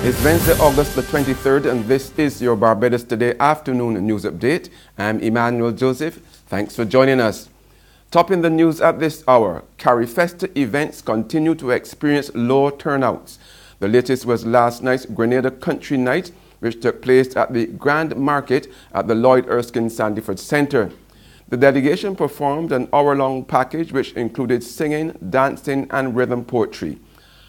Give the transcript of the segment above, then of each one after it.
It's Wednesday, August the 23rd, and this is your Barbados Today afternoon news update. I'm Emmanuel Joseph. Thanks for joining us. Topping the news at this hour, Carifesta events continue to experience low turnouts. The latest was last night's Grenada Country Night, which took place at the Grand Market at the Lloyd Erskine Sandyford Centre. The delegation performed an hour-long package which included singing, dancing and rhythm poetry.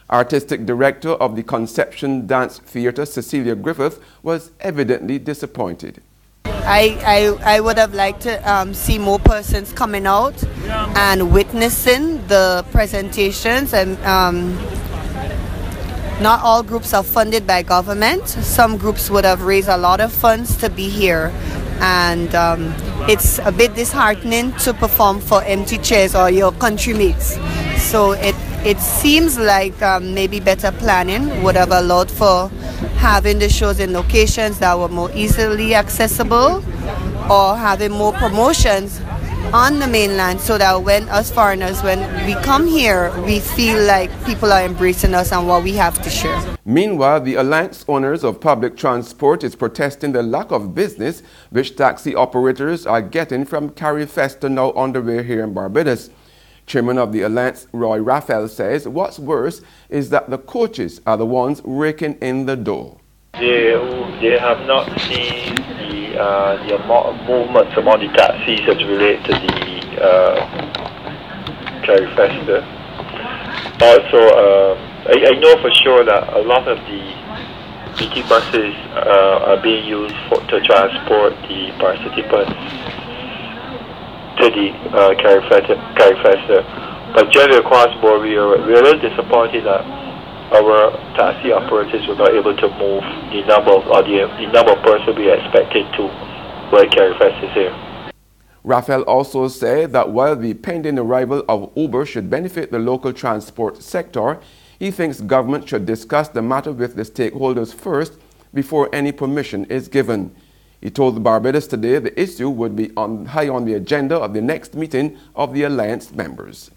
Artistic Director of the Conception Dance Theatre, Cecilia Griffith, was evidently disappointed. I would have liked to see more persons coming out and witnessing the presentations. And not all groups are funded by government. Some groups would have raised a lot of funds to be here. And it's a bit disheartening to perform for empty chairs or your country mates. So it seems like maybe better planning would have allowed for having the shows in locations that were more easily accessible, or having more promotions on the mainland, so that when us foreigners, when we come here, we feel like people are embracing us and what we have to share. Meanwhile, the Alliance Owners of Public Transport is protesting the lack of business which taxi operators are getting from Carifesta, now underway here in Barbados. Chairman of the Alliance, Roy Raphael, says what's worse is that the coaches are the ones raking in the dough. They have not seen the amount of movements among the taxis as related to the Carifesta. Also, I know for sure that a lot of the BT buses are being used to transport the participants to the Carifesta. But generally across the board, we are a little disappointed that our taxi operators were not able to move the number of persons we expected to where Carifesta is here. Raphael also said that while the pending arrival of Uber should benefit the local transport sector, he thinks government should discuss the matter with the stakeholders first before any permission is given. He told Barbados Today the issue would be high on the agenda of the next meeting of the Alliance members.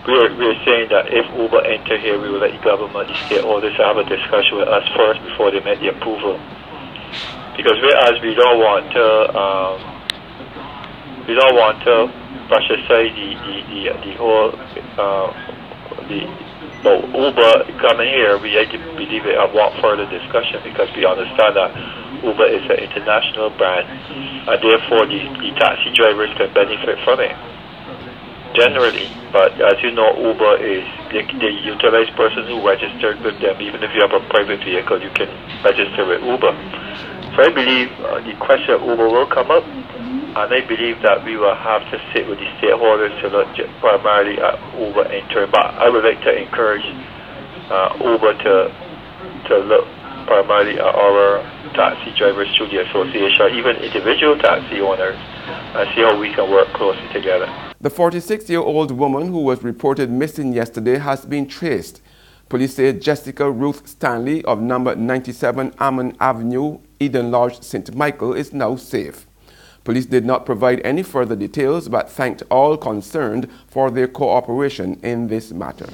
We're saying that if Uber enter here, we will let the government, the stakeholders have a discussion with us first before they make the approval. Because we don't want to brush aside the whole Uber coming here. We believe it want further discussion, because we understand that Uber is an international brand, and therefore the taxi drivers can benefit from it generally. But as you know, Uber they utilize persons who registered with them. Even if you have a private vehicle, you can register with Uber. So I believe the question of Uber will come up, and I believe that we will have to sit with the stakeholders to look primarily at Uber entering. But I would like to encourage Uber to look primarily at our taxi drivers through the association, even individual taxi owners, and see how we can work closely together. The 46-year-old woman who was reported missing yesterday has been traced. Police say Jessica Ruth Stanley of number 97 Ammon Avenue, Eden Lodge, St. Michael, is now safe. Police did not provide any further details, but thanked all concerned for their cooperation in this matter.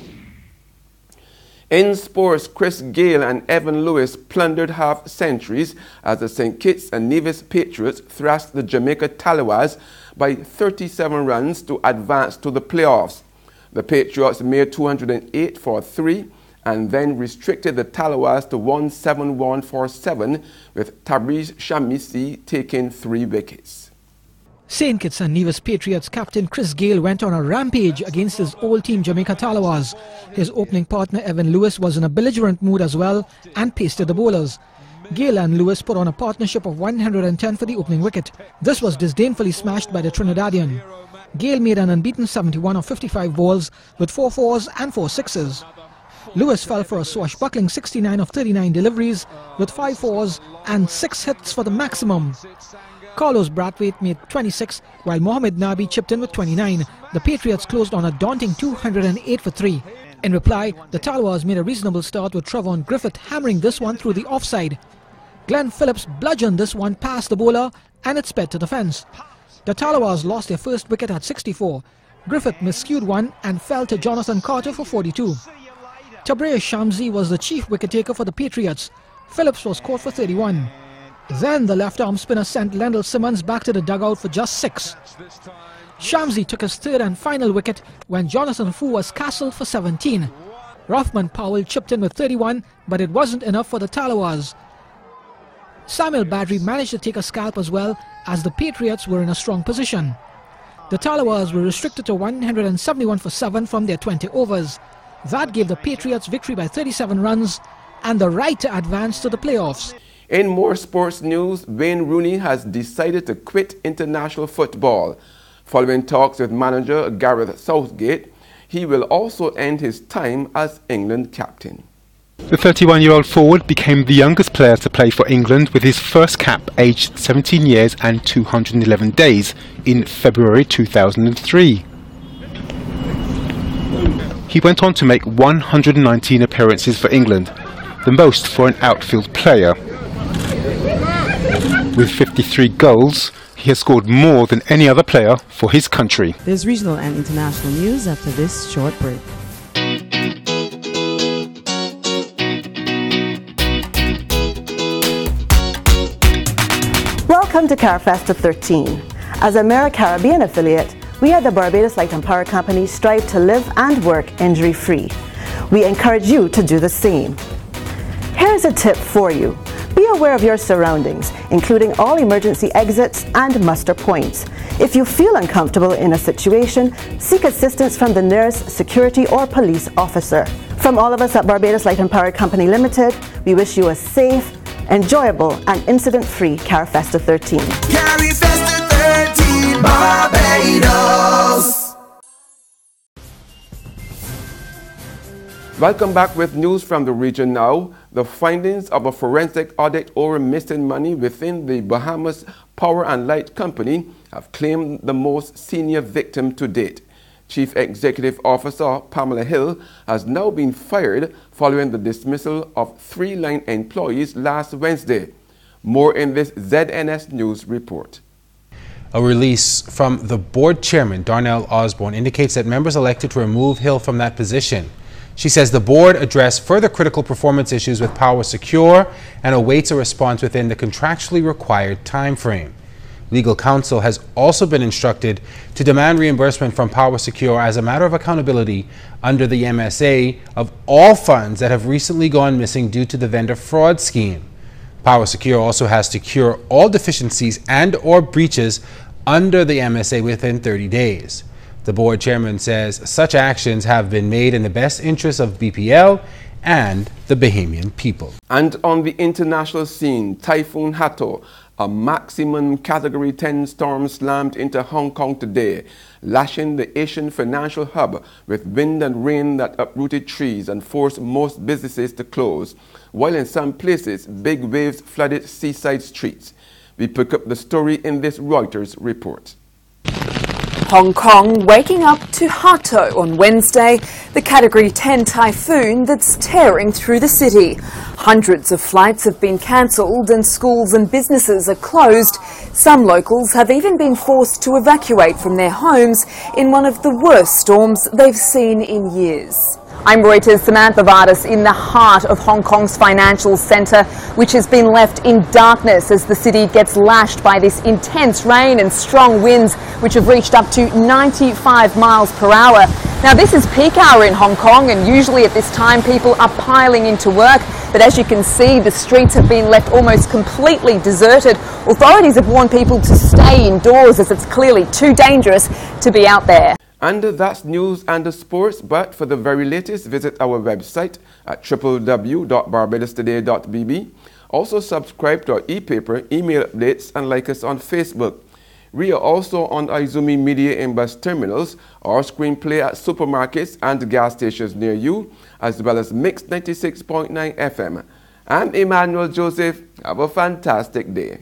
In sports, Chris Gayle and Evan Lewis plundered half centuries as the St. Kitts and Nevis Patriots thrashed the Jamaica Tallowas by 37 runs to advance to the playoffs. The Patriots made 208 for 3 and then restricted the Tallowas to 171 for 7, with Tabriz Shamisi taking 3 wickets. St. Kitts and Nevis Patriots captain Chris Gayle went on a rampage against his old team Jamaica Tallowas. His opening partner Evan Lewis was in a belligerent mood as well and pasted the bowlers. Gayle and Lewis put on a partnership of 110 for the opening wicket. This was disdainfully smashed by the Trinidadian. Gayle made an unbeaten 71 of 55 balls with 4 fours and 4 sixes. Lewis fell for a swashbuckling 69 of 39 deliveries with 5 fours and 6 hits for the maximum. Carlos Brathwaite made 26, while Mohamed Nabi chipped in with 29. The Patriots closed on a daunting 208 for 3. In reply, the Tallowas made a reasonable start with Trevon Griffith hammering this one through the offside. Glenn Phillips bludgeoned this one past the bowler and it sped to the fence. The Tallowas lost their first wicket at 64. Griffith miscued one and fell to Jonathan Carter for 42. Tabriz Shamsi was the chief wicket-taker for the Patriots. Phillips was caught for 31. Then the left-arm spinner sent Lendl Simmons back to the dugout for just 6. Shamsi took his third and final wicket when Jonathan Fu was castled for 17. Rothman Powell chipped in with 31, but it wasn't enough for the Talawas. Samuel Badri managed to take a scalp as well, as the Patriots were in a strong position. The Talawas were restricted to 171 for 7 from their 20 overs. That gave the Patriots victory by 37 runs and the right to advance to the playoffs. In more sports news, Wayne Rooney has decided to quit international football. Following talks with manager Gareth Southgate, he will also end his time as England captain. The 31-year-old forward became the youngest player to play for England with his first cap aged 17 years and 211 days in February 2003. He went on to make 119 appearances for England, the most for an outfield player. With 53 goals, he has scored more than any other player for his country. There's regional and international news after this short break. Welcome to Carifesta 13. As a Mera Caribbean affiliate, we at the Barbados Light and Power Company strive to live and work injury-free. We encourage you to do the same. Here's a tip for you. Be aware of your surroundings, including all emergency exits and muster points. If you feel uncomfortable in a situation, seek assistance from the nearest security or police officer. From all of us at Barbados Light and Power Company Limited, we wish you a safe, enjoyable and incident-free Carifesta 13. Carifesta 13, Barbados. Welcome back with news from the region now. The findings of a forensic audit over missing money within the Bahamas Power and Light Company have claimed the most senior victim to date. Chief Executive Officer Pamela Hill has now been fired following the dismissal of 3 line employees last Wednesday. More in this ZNS News report. A release from the board chairman, Darnell Osborne, indicates that members elected to remove Hill from that position. She says the board addressed further critical performance issues with Power Secure and awaits a response within the contractually required time frame. Legal counsel has also been instructed to demand reimbursement from Power Secure as a matter of accountability under the MSA of all funds that have recently gone missing due to the vendor fraud scheme. Power Secure also has to cure all deficiencies and/or breaches under the MSA within 30 days. The board chairman says such actions have been made in the best interest of BPL and the Bahamian people. And on the international scene, Typhoon Hato, a maximum Category 10 storm, slammed into Hong Kong today, lashing the Asian financial hub with wind and rain that uprooted trees and forced most businesses to close, while in some places big waves flooded seaside streets. We pick up the story in this Reuters report. Hong Kong waking up to Hato on Wednesday, the Category 10 typhoon that's tearing through the city. Hundreds of flights have been cancelled and schools and businesses are closed. Some locals have even been forced to evacuate from their homes in one of the worst storms they've seen in years. I'm Reuters' Samantha Vardas in the heart of Hong Kong's financial centre, which has been left in darkness as the city gets lashed by this intense rain and strong winds, which have reached up to 95 miles per hour. Now, this is peak hour in Hong Kong, and usually at this time people are piling into work. But as you can see, the streets have been left almost completely deserted. Authorities have warned people to stay indoors as it's clearly too dangerous to be out there. And that's news and sports, but for the very latest, visit our website at www.barbadostoday.bb. Also subscribe to our e-paper, email updates, and like us on Facebook. We are also on Izumi Media in bus terminals, or screenplay at supermarkets and gas stations near you, as well as Mix 96.9 FM. I'm Emmanuel Joseph. Have a fantastic day.